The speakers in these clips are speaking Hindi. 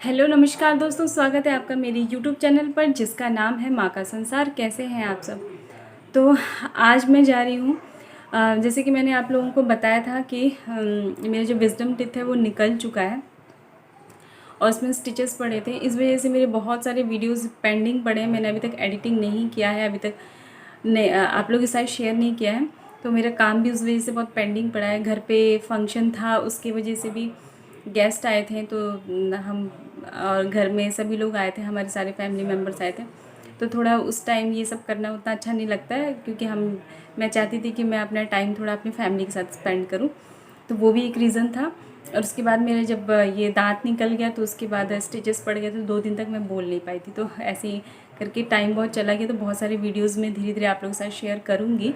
हेलो नमस्कार दोस्तों, स्वागत है आपका मेरी यूट्यूब चैनल पर जिसका नाम है माँ का संसार। कैसे हैं आप सब। तो आज मैं जा रही हूँ, जैसे कि मैंने आप लोगों को बताया था कि मेरे जो विजडम टीथ है वो निकल चुका है और उसमें स्टिचेस पड़े थे। इस वजह से मेरे बहुत सारे वीडियोस पेंडिंग पड़े हैं। मैंने अभी तक एडिटिंग नहीं किया है, अभी तक आप लोगों के साथ शेयर नहीं किया है। तो मेरा काम भी उस वजह से बहुत पेंडिंग पड़ा है। घर पे फंक्शन था, उसकी वजह से भी गेस्ट आए थे, तो हम और घर में सभी लोग आए थे, हमारे सारे फैमिली मेम्बर्स आए थे। तो थोड़ा उस टाइम ये सब करना उतना अच्छा नहीं लगता है, क्योंकि मैं चाहती थी कि मैं अपना टाइम थोड़ा अपनी फैमिली के साथ स्पेंड करूँ। तो वो भी एक रीज़न था। और उसके बाद मेरे जब ये दांत निकल गया तो उसके बाद स्टिचेस पड़ गए, तो 2 दिन तक मैं बोल नहीं पाई थी। तो ऐसे ही करके टाइम बहुत चला गया। तो बहुत सारे वीडियोज़ में धीरे धीरे आप लोगों के साथ शेयर करूँगी।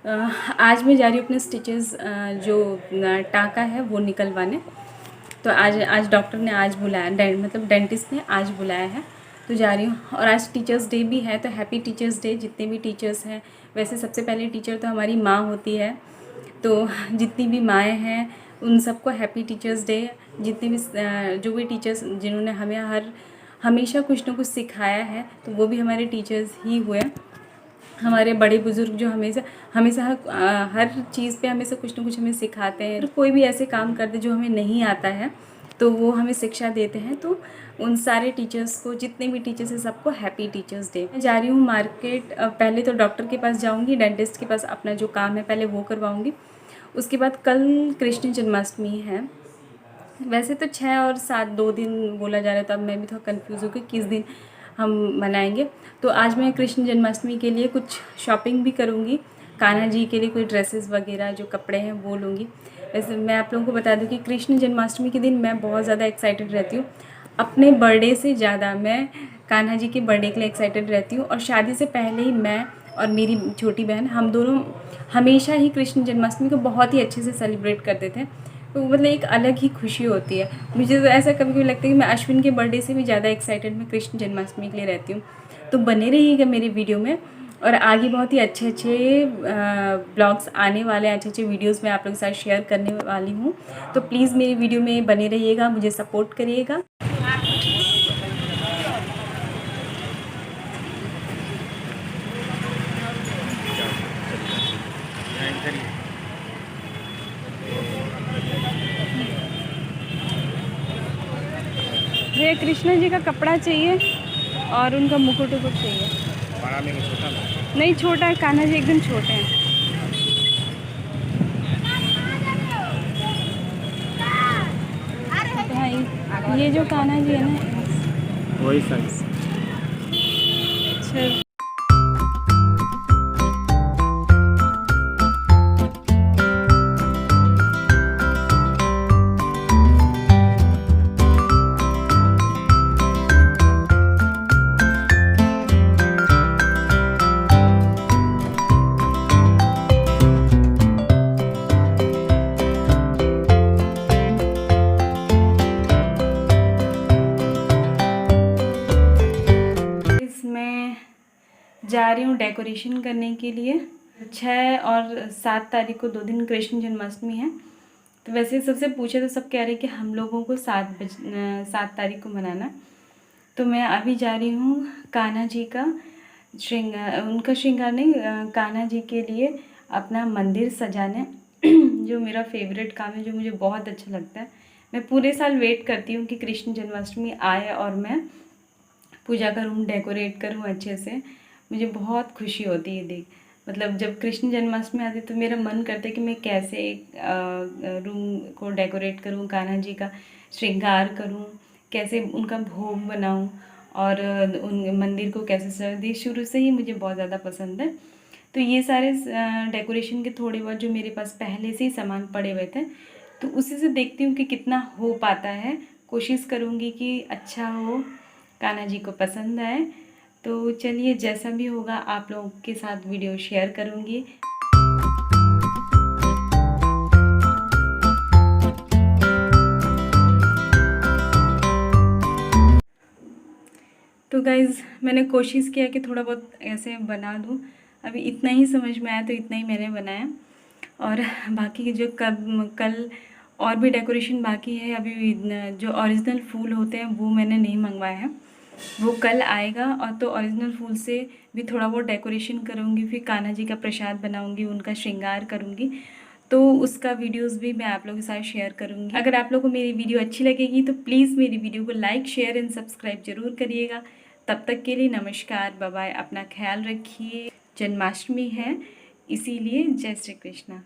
आज मैं जा रही हूँ अपने स्टिचेस जो टाँका है वो निकलवाने। तो आज डॉक्टर ने आज बुलाया, मतलब डेंटिस्ट ने आज बुलाया है, तो जा रही हूँ। और आज टीचर्स डे भी है, तो हैप्पी टीचर्स डे जितने भी टीचर्स हैं। वैसे सबसे पहले टीचर तो हमारी माँ होती है, तो जितनी भी माएँ हैं उन सबको हैप्पी टीचर्स डे। जितने भी जो भी टीचर्स जिन्होंने हमें हमेशा कुछ ना कुछ सिखाया है, तो वो भी हमारे टीचर्स ही हुए। हमारे बड़े बुज़ुर्ग जो हमेशा हमेशा हर चीज़ पे हमेशा कुछ ना कुछ हमें सिखाते हैं। कोई भी ऐसे काम करते जो हमें नहीं आता है तो वो हमें शिक्षा देते हैं। तो उन सारे टीचर्स को, जितने भी टीचर्स हैं, सबको हैप्पी टीचर्स डे। मैं जा रही हूँ मार्केट। पहले तो डॉक्टर के पास जाऊँगी, डेंटिस्ट के पास अपना जो काम है पहले वो करवाऊँगी। उसके बाद कल कृष्ण जन्माष्टमी है। वैसे तो 6 और 7 2 दिन बोला जा रहा है, तो अब मैं भी थोड़ा कन्फ्यूज़ हूँ कि किस दिन हम मनाएंगे। तो आज मैं कृष्ण जन्माष्टमी के लिए कुछ शॉपिंग भी करूँगी। कान्हा जी के लिए कोई ड्रेसेस वगैरह जो कपड़े हैं वो लूँगी। वैसे मैं आप लोगों को बता दूँ कि कृष्ण जन्माष्टमी के दिन मैं बहुत ज़्यादा एक्साइटेड रहती हूँ। अपने बर्थडे से ज़्यादा मैं कान्हा जी के बर्थडे के लिए एक्साइटेड रहती हूँ। और शादी से पहले ही मैं और मेरी छोटी बहन, हम दोनों हमेशा ही कृष्ण जन्माष्टमी को बहुत ही अच्छे से सेलिब्रेट करते थे। तो मतलब एक अलग ही खुशी होती है। मुझे तो ऐसा कभी कभी लगता है कि मैं अश्विन के बर्थडे से भी ज़्यादा एक्साइटेड मैं कृष्ण जन्माष्टमी के लिए रहती हूँ। तो बने रहिएगा मेरी वीडियो में, और आगे बहुत ही अच्छे अच्छे ब्लॉग्स आने वाले हैं, अच्छे अच्छे वीडियोस मैं आप लोगों के साथ शेयर करने वाली हूँ। तो प्लीज़ मेरी वीडियो में बने रहिएगा, मुझे सपोर्ट करिएगा। भैया कृष्णा जी का कपड़ा चाहिए और उनका मुकुट उकुट चाहिए। बड़ा में छोटा नहीं, छोटा है, कान्हा जी एकदम छोटे हैं। हाँ, ये जो कान्हा जी है ना, वही साइज। अच्छा। इसमें जा रही हूँ डेकोरेशन करने के लिए। 6 और 7 तारीख को 2 दिन कृष्ण जन्माष्टमी है। तो वैसे सबसे पूछे तो सब कह रहे हैं कि हम लोगों को 7 तारीख को मनाना। तो मैं अभी जा रही हूँ कान्हा जी का श्रृंगार, उनका श्रृंगार नहीं, कान्हा जी के लिए अपना मंदिर सजाने जो मेरा फेवरेट काम है, जो मुझे बहुत अच्छा लगता है। मैं पूरे साल वेट करती हूँ कि कृष्ण जन्माष्टमी आए और मैं पूजा करूँ, डेकोरेट करूँ अच्छे से। मुझे बहुत खुशी होती है देख, मतलब जब कृष्ण जन्माष्टमी आती है तो मेरा मन करता है कि मैं कैसे रूम को डेकोरेट करूँ, कान्हा जी का श्रृंगार करूँ, कैसे उनका भोग बनाऊँ और उन मंदिर को कैसे सजा। शुरू से ही मुझे बहुत ज़्यादा पसंद है। तो ये सारे डेकोरेशन के थोड़े बहुत जो मेरे पास पहले से ही सामान पड़े हुए थे, तो उसी से देखती हूँ कि कितना हो पाता है। कोशिश करूँगी कि अच्छा हो, कान्हा जी को पसंद आए। तो चलिए, जैसा भी होगा आप लोगों के साथ वीडियो शेयर करूँगी। तो गाइज़, मैंने कोशिश किया कि थोड़ा बहुत ऐसे बना दूँ। अभी इतना ही समझ में आया तो इतना ही मैंने बनाया, और बाकी जो कल और भी डेकोरेशन बाकी है। अभी जो ओरिजिनल फूल होते हैं वो मैंने नहीं मंगवाया है, वो कल आएगा। और तो ओरिजिनल फूल से भी थोड़ा बहुत डेकोरेशन करूँगी, फिर कान्हा जी का प्रसाद बनाऊँगी, उनका श्रृंगार करूँगी, तो उसका वीडियोस भी मैं आप लोगों के साथ शेयर करूँगी। अगर आप लोगों को मेरी वीडियो अच्छी लगेगी तो प्लीज़ मेरी वीडियो को लाइक, शेयर एंड सब्सक्राइब जरूर करिएगा। तब तक के लिए नमस्कार, बाय बाय, अपना ख्याल रखिए। जन्माष्टमी है इसीलिए जय श्री कृष्णा।